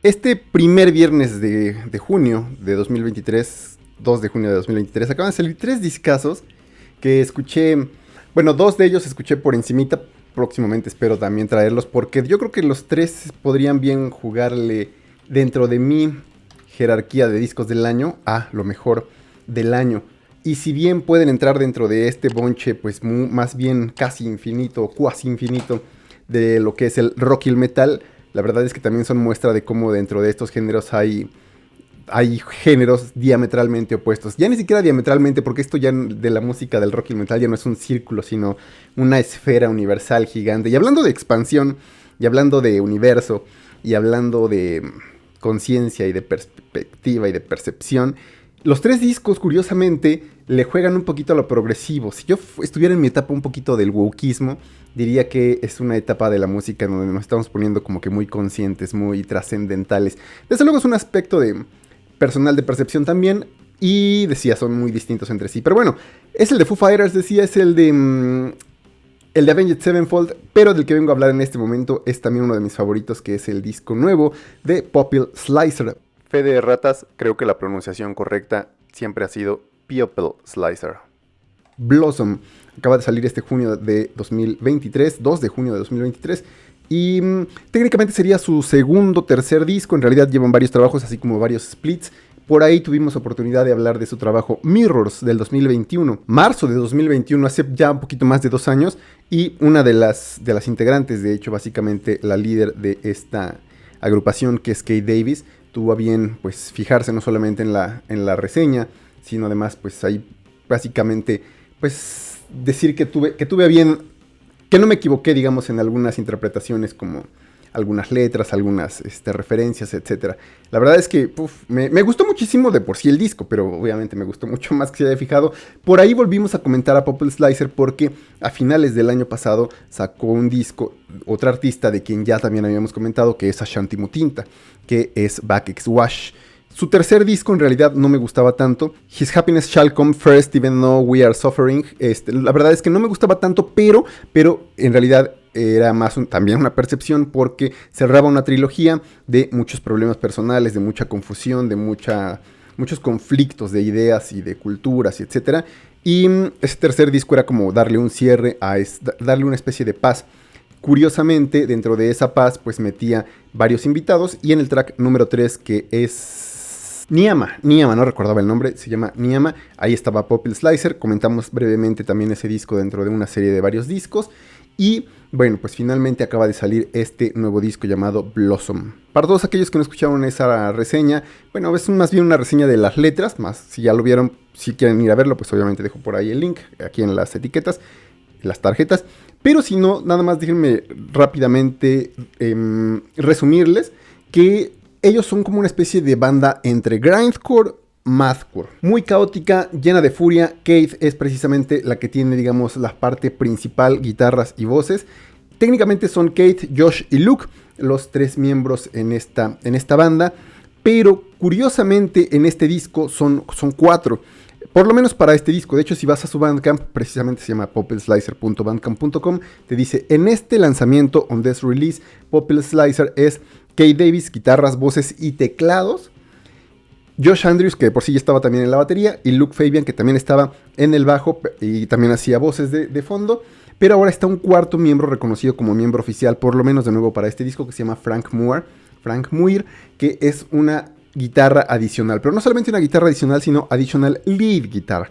Este primer viernes de junio de 2023, 2 de junio de 2023, acaban de salir tres discazos que escuché. Bueno, dos de ellos escuché por encimita. Próximamente espero también traerlos porque yo creo que los tres podrían bien jugarle dentro de mi jerarquía de discos del año a lo mejor del año. Y si bien pueden entrar dentro de este bonche, pues más bien casi infinito, cuasi infinito, de lo que es el rock y el metal, la verdad es que también son muestra de cómo dentro de estos géneros hay géneros diametralmente opuestos. Ya ni siquiera diametralmente, porque esto ya de la música del rock y el metal ya no es un círculo, sino una esfera universal gigante. Y hablando de expansión, y hablando de universo, y hablando de conciencia y de perspectiva y de percepción, los tres discos, curiosamente, le juegan un poquito a lo progresivo. Si yo estuviera en mi etapa un poquito del wokeismo, diría que es una etapa de la música en donde nos estamos poniendo como que muy conscientes, muy trascendentales. Desde luego es un aspecto de personal de percepción también, y decía, son muy distintos entre sí. Pero bueno, es el de Foo Fighters, decía, es el de Avenged Sevenfold, pero del que vengo a hablar en este momento es también uno de mis favoritos, que es el disco nuevo de Popil Slicer. Fe de ratas, creo que la pronunciación correcta siempre ha sido Popil Slicer. Blossom acaba de salir este junio de 2023, 2 de junio de 2023. Y técnicamente sería su segundo, tercer disco. En realidad llevan varios trabajos, así como varios splits. Por ahí tuvimos oportunidad de hablar de su trabajo Mirrors del 2021. Marzo de 2021, hace ya un poquito más de 2 años. Y una de las integrantes, de hecho, básicamente la líder de esta agrupación, que es Kate Davis, tuvo a bien pues fijarse no solamente en la reseña, sino además pues ahí básicamente pues decir que tuve a bien, que no me equivoqué, digamos, en algunas interpretaciones, como algunas letras, algunas referencias, etcétera. La verdad es que me gustó muchísimo de por sí el disco, pero obviamente me gustó mucho más que se haya fijado. Por ahí volvimos a comentar a Popil Slicer porque a finales del año pasado sacó un disco otra artista de quien ya también habíamos comentado, que es Ashanti Mutinta, que es Back X Wash. Su tercer disco en realidad no me gustaba tanto. His Happiness Shall Come First Even Though We Are Suffering. La verdad es que no me gustaba tanto, pero en realidad era más también una percepción, porque cerraba una trilogía de muchos problemas personales, de mucha confusión, de muchos conflictos de ideas y de culturas, y etcétera. Y ese tercer disco era como darle un cierre darle una especie de paz. Curiosamente, dentro de esa paz, pues metía varios invitados, y en el track número 3, que es Niyama, no recordaba el nombre, se llama Niyama, ahí estaba Popil Slicer. Comentamos brevemente también ese disco dentro de una serie de varios discos. Y bueno, pues finalmente acaba de salir este nuevo disco llamado Blossom. Para todos aquellos que no escucharon esa reseña, bueno, es más bien una reseña de las letras, más si ya lo vieron, si quieren ir a verlo, pues obviamente dejo por ahí el link, aquí en las etiquetas, las tarjetas. Pero si no, nada más déjenme rápidamente resumirles que ellos son como una especie de banda entre grindcore, mathcore, muy caótica, llena de furia. Kate es precisamente la que tiene, digamos, la parte principal, guitarras y voces. Técnicamente son Kate, Josh y Luke, los tres miembros en esta banda, pero curiosamente en este disco son 4. Por lo menos para este disco. De hecho, si vas a su Bandcamp, precisamente se llama popilslicer.bandcamp.com, te dice: en este lanzamiento, on this release, Popil Slicer es Kate Davis, guitarras, voces y teclados; Josh Andrews, que por sí ya estaba también en la batería; y Luke Fabian, que también estaba en el bajo y también hacía voces de fondo. Pero ahora está un cuarto miembro reconocido como miembro oficial, por lo menos de nuevo para este disco, que se llama Frank Muir, que es una guitarra adicional, pero no solamente una guitarra adicional, sino additional lead guitar.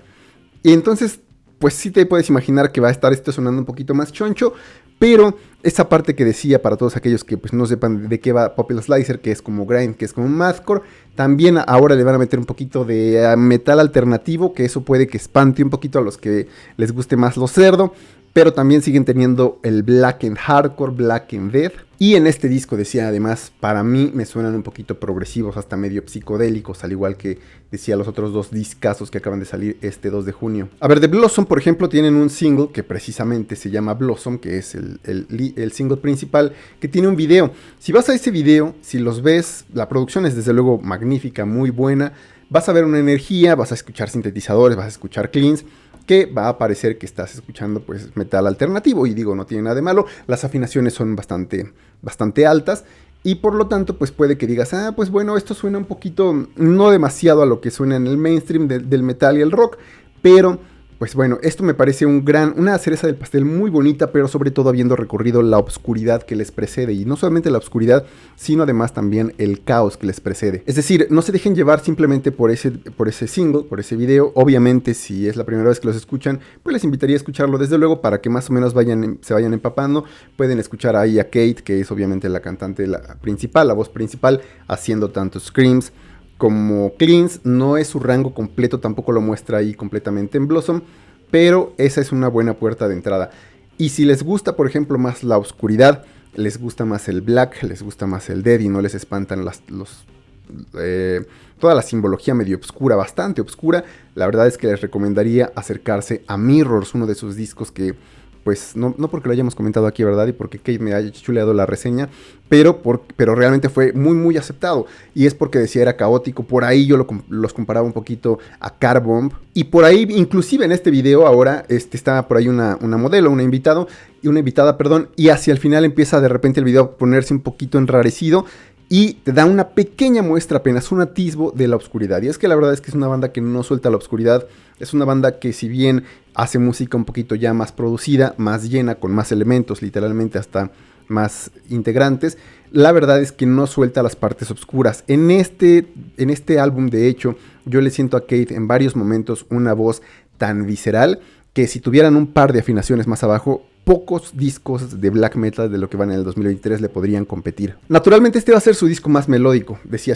Y entonces, pues sí te puedes imaginar que va a estar esto sonando un poquito más choncho, pero esa parte que decía, para todos aquellos que pues no sepan de qué va Popil Slicer, que es como grind, que es como mathcore, también ahora le van a meter un poquito de metal alternativo, que eso puede que espante un poquito a los que les guste más lo cerdo. Pero también siguen teniendo el Black and Hardcore, Black and Death. Y en este disco, decía, además, para mí me suenan un poquito progresivos, hasta medio psicodélicos, al igual que decía los otros dos discazos que acaban de salir este 2 de junio. A ver, de Blossom, por ejemplo, tienen un single que precisamente se llama Blossom, que es el single principal, que tiene un video. Si vas a ese video, si los ves, la producción es desde luego magnífica, muy buena. Vas a ver una energía, vas a escuchar sintetizadores, vas a escuchar cleans, que va a parecer que estás escuchando pues metal alternativo, y digo, no tiene nada de malo. Las afinaciones son bastante altas, Y por lo tanto, pues puede que digas, pues bueno, esto suena un poquito, no demasiado a lo que suena en el mainstream del metal y el rock, pero pues bueno, esto me parece una cereza del pastel muy bonita, pero sobre todo habiendo recorrido la obscuridad que les precede, y no solamente la obscuridad, sino además también el caos que les precede. Es decir, no se dejen llevar simplemente por ese single, por ese video. Obviamente, si es la primera vez que los escuchan, pues les invitaría a escucharlo desde luego para que más o menos se vayan empapando. Pueden escuchar ahí a Kate, que es obviamente la cantante principal, la voz principal, haciendo tanto screams como cleans. No es su rango completo, tampoco lo muestra ahí completamente en Blossom, pero esa es una buena puerta de entrada. Y si les gusta, por ejemplo, más la oscuridad, les gusta más el black, les gusta más el dead y no les espantan toda la simbología medio oscura, bastante oscura, la verdad es que les recomendaría acercarse a Mirrors, uno de sus discos que, pues, no porque lo hayamos comentado aquí, ¿verdad? Y porque Kate me haya chuleado la reseña, pero realmente fue muy, muy aceptado. Y es porque decía era caótico. Por ahí yo los comparaba un poquito a Car Bomb. Y por ahí, inclusive en este video ahora, está por ahí una modelo, una invitada, y hacia el final empieza de repente el video a ponerse un poquito enrarecido. Y te da una pequeña muestra, apenas un atisbo de la oscuridad. Y es que la verdad es que es una banda que no suelta la oscuridad. Es una banda que, si bien hace música un poquito ya más producida, más llena, con más elementos, literalmente hasta más integrantes, la verdad es que no suelta las partes oscuras. En este álbum, de hecho, yo le siento a Kate en varios momentos una voz tan visceral que si tuvieran un par de afinaciones más abajo, pocos discos de black metal de lo que van en el 2023 le podrían competir. Naturalmente este va a ser su disco más melódico. Decía,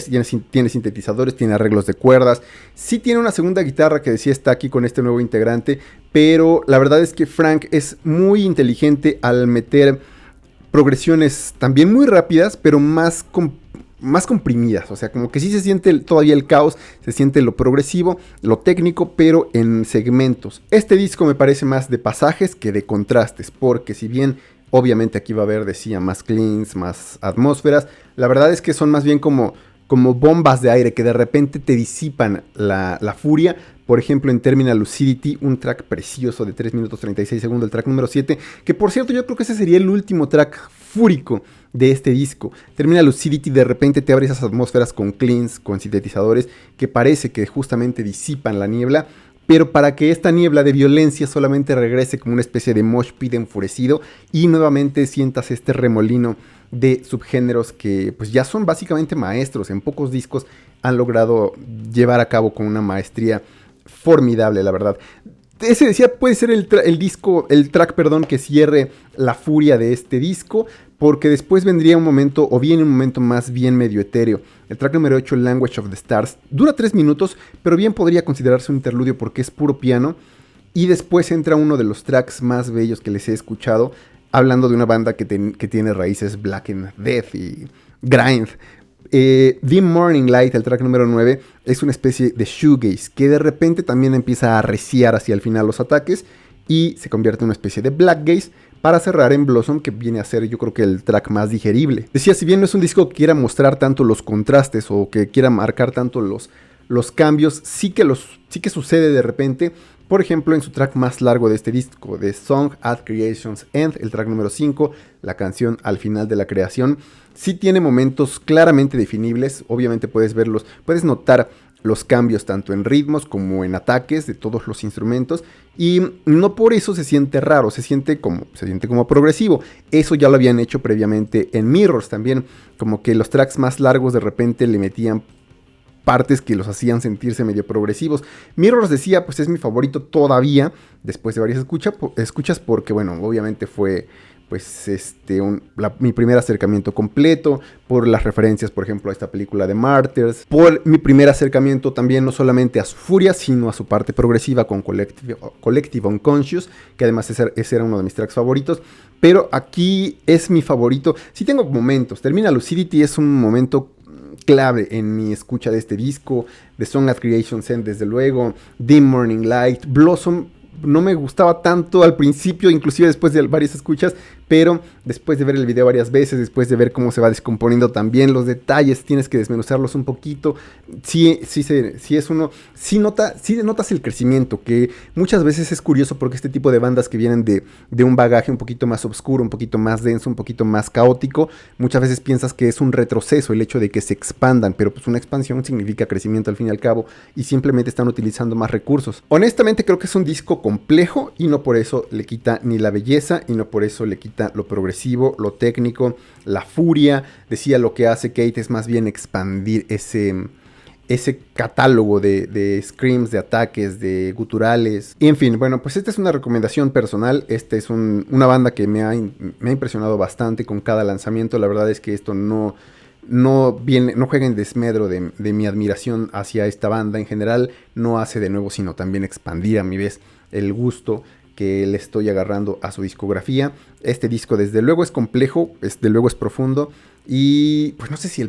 tiene sintetizadores, tiene arreglos de cuerdas, sí tiene una segunda guitarra que decía está aquí con este nuevo integrante, pero la verdad es que Frank es muy inteligente al meter progresiones también muy rápidas, pero más comprimidas, o sea, como que sí se siente todavía el caos, se siente lo progresivo, lo técnico, pero en segmentos. Este disco me parece más de pasajes que de contrastes, porque si bien obviamente aquí va a haber, decía, más cleans, más atmósferas, la verdad es que son más bien como bombas de aire que de repente te disipan la furia. Por ejemplo, en Terminal Lucidity, un track precioso de 3 minutos 36 segundos, el track número 7, que por cierto yo creo que ese sería el último track fúrico de este disco. Terminal Lucidity, de repente te abre esas atmósferas con cleans, con sintetizadores, que parece que justamente disipan la niebla, pero para que esta niebla de violencia solamente regrese como una especie de mosh pit enfurecido y nuevamente sientas este remolino de subgéneros que pues ya son básicamente maestros. En pocos discos han logrado llevar a cabo con una maestría formidable, la verdad. Ese decía puede ser el track que cierre la furia de este disco, porque después vendría un momento, o viene un momento más bien medio etéreo. El track número 8, Language of the Stars, dura 3 minutos, pero bien podría considerarse un interludio porque es puro piano. Y después entra uno de los tracks más bellos que les he escuchado, hablando de una banda que tiene raíces Black and Death y Grind. Dim Morning Light, el track número 9, es una especie de shoegaze que de repente también empieza a arreciar hacia el final los ataques y se convierte en una especie de blackgaze para cerrar en Blossom, que viene a ser yo creo que el track más digerible. Decía, si bien no es un disco que quiera mostrar tanto los contrastes o que quiera marcar tanto los cambios, sí que sucede de repente. Por ejemplo, en su track más largo de este disco, de Song at Creation's End, el track número 5, la canción al final de la creación, sí tiene momentos claramente definibles. Obviamente puedes notar los cambios tanto en ritmos como en ataques de todos los instrumentos, y no por eso se siente raro, se siente como progresivo. Eso ya lo habían hecho previamente en Mirrors también, como que los tracks más largos de repente le metían partes que los hacían sentirse medio progresivos. Mirrors, decía, pues es mi favorito todavía, después de varias escuchas, porque bueno, obviamente fue pues mi primer acercamiento completo, por las referencias, por ejemplo, a esta película de Martyrs, por mi primer acercamiento también no solamente a su furia, sino a su parte progresiva con Collective Unconscious, que además ese era uno de mis tracks favoritos, pero aquí es mi favorito. Sí tengo momentos, Terminal Lucidity es un momento clave en mi escucha de este disco, The Song at Creation's End desde luego, Dim Morning Light, Blossom no me gustaba tanto al principio, inclusive después de varias escuchas, pero después de ver el video varias veces, después de ver cómo se va descomponiendo también los detalles, tienes que desmenuzarlos un poquito, sí notas el crecimiento, que muchas veces es curioso porque este tipo de bandas que vienen de un bagaje un poquito más oscuro, un poquito más denso, un poquito más caótico, muchas veces piensas que es un retroceso el hecho de que se expandan, pero pues una expansión significa crecimiento al fin y al cabo, y simplemente están utilizando más recursos. Honestamente creo que es un disco complejo y no por eso le quita ni la belleza y no por eso le quita lo progresivo, lo técnico, la furia. Decía, lo que hace Kate es más bien expandir ese catálogo de screams, de ataques, de guturales. Y en fin, bueno, pues esta es una recomendación personal. Esta es una banda que me ha impresionado bastante con cada lanzamiento. La verdad es que esto no juega en desmedro de mi admiración hacia esta banda. En general no hace de nuevo, sino también expandir a mi vez el gusto que le estoy agarrando a su discografía. Este disco desde luego es complejo, desde luego es profundo, y pues no sé si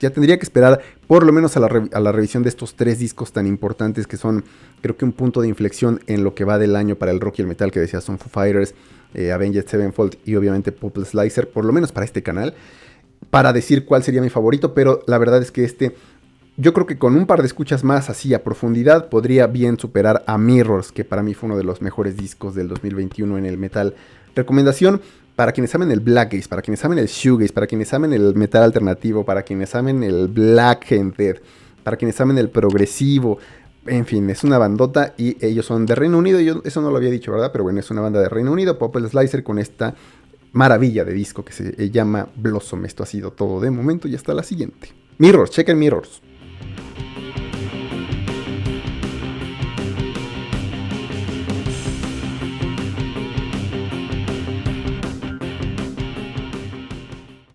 ya tendría que esperar por lo menos a la revisión de estos 3 discos tan importantes que son, creo que un punto de inflexión en lo que va del año para el rock y el metal, que decía son Foo Fighters, Avenged Sevenfold y obviamente Purple Slicer, por lo menos para este canal, para decir cuál sería mi favorito. Pero la verdad es que yo creo que con un par de escuchas más así a profundidad podría bien superar a Mirrors, que para mí fue uno de los mejores discos del 2021 en el metal. Recomendación para quienes amen el black gaze, para quienes amen el shoegaze, para quienes amen el metal alternativo, para quienes amen el black and death, para quienes amen el progresivo. En fin, es una bandota y ellos son de Reino Unido. Yo eso no lo había dicho, ¿verdad? Pero bueno, es una banda de Reino Unido, Purple Slicer, con esta maravilla de disco que se llama Blossom. Esto ha sido todo de momento y hasta la siguiente. Mirrors, chequen Mirrors.